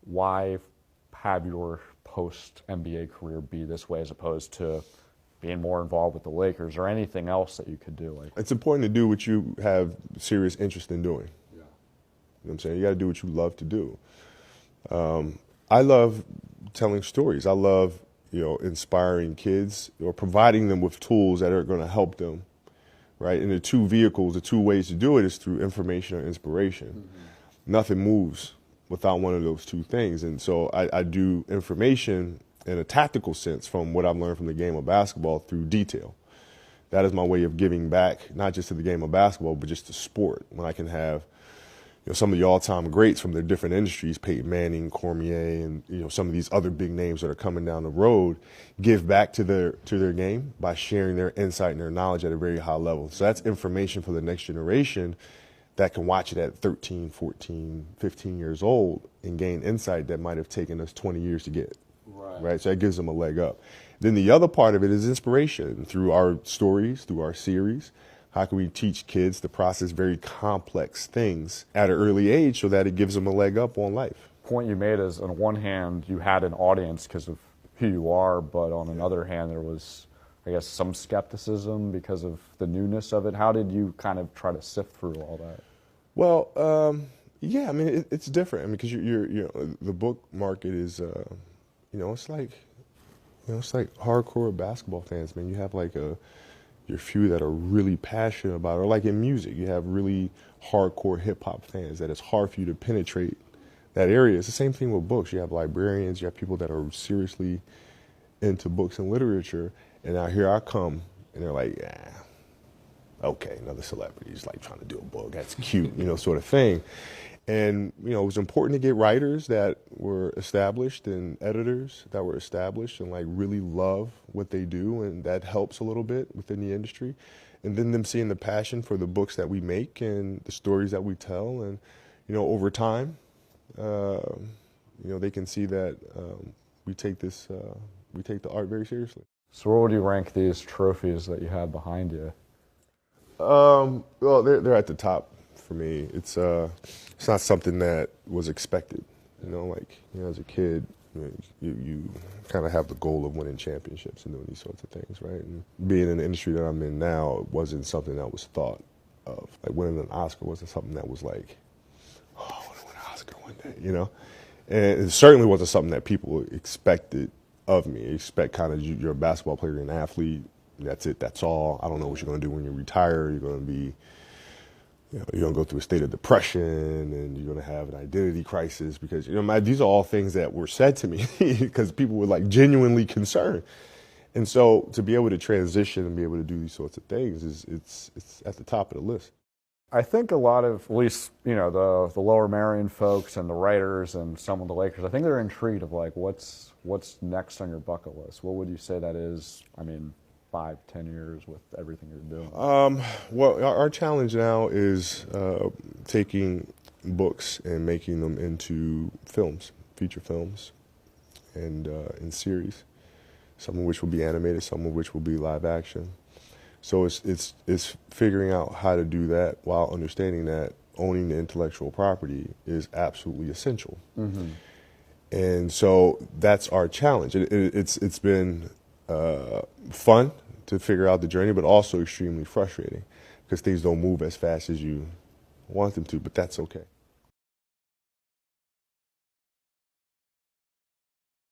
why have your post-NBA career be this way as opposed to being more involved with the Lakers or anything else that you could do? Like, it's important to do what you have serious interest in doing. yeah. You know what I'm saying? You got to do what you love to do. I love telling stories. I love, inspiring kids or providing them with tools that are going to help them, right? And the two vehicles, the two ways to do it is through information or inspiration. Mm-hmm. Nothing moves without one of those two things. And so I do information in a tactical sense from what I've learned from the game of basketball through detail. That is my way of giving back, not just to the game of basketball, but just to sport. When I can have some of the all-time greats from their different industries, Peyton Manning, Cormier, and some of these other big names that are coming down the road, give back to their game by sharing their insight and their knowledge at a very high level. So that's information for the next generation that can watch it at 13, 14, 15 years old and gain insight that might have taken us 20 years to get. Right? So that gives them a leg up. Then the other part of it is inspiration through our stories, through our series. How can we teach kids to process very complex things at an early age so that it gives them a leg up on life? Point you made is, on one hand, you had an audience because of who you are, but on another hand, there was, I guess, some skepticism because of the newness of it. How did you kind of try to sift through all that? Well, yeah, I mean, it's different. I mean, because the book market is, it's like hardcore basketball fans, man. You have like your few that are really passionate about it. Or like in music, you have really hardcore hip-hop fans that it's hard for you to penetrate that area. It's the same thing with books. You have librarians, you have people that are seriously into books and literature, and now here I come, and they're like, yeah, okay, another celebrity is like trying to do a book. That's cute, sort of thing. And, it was important to get writers that were established and editors that were established and like really love what they do. And that helps a little bit within the industry. And then them seeing the passion for the books that we make and the stories that we tell. And, over time, they can see that we take the art very seriously. So where would you rank these trophies that you have behind you? Well, they're at the top. For me, it's not something that was expected. As a kid, you kind of have the goal of winning championships and doing these sorts of things, right? And being in the industry that I'm in now, it wasn't something that was thought of. Like winning an Oscar wasn't something that was like, oh, I want to win an Oscar one day, And it certainly wasn't something that people expected of me. Expect kind of you're a basketball player, you're an athlete. That's it. That's all. I don't know what you're going to do when you retire. You're going to be you're going to go through a state of depression and you're going to have an identity crisis because, these are all things that were said to me because people were like genuinely concerned. And so to be able to transition and be able to do these sorts of things it's at the top of the list. I think a lot of, at least, the Lower Merion folks and the writers and some of the Lakers, I think they're intrigued of like, what's next on your bucket list? What would you say that is? I mean, 5-10 years with everything you're doing? Well, our challenge now is taking books and making them into films, feature films, and in series. Some of which will be animated, some of which will be live action. So it's figuring out how to do that while understanding that owning the intellectual property is absolutely essential. Mm-hmm. And so that's our challenge. It's been fun to figure out the journey, but also extremely frustrating because things don't move as fast as you want them to, but that's okay.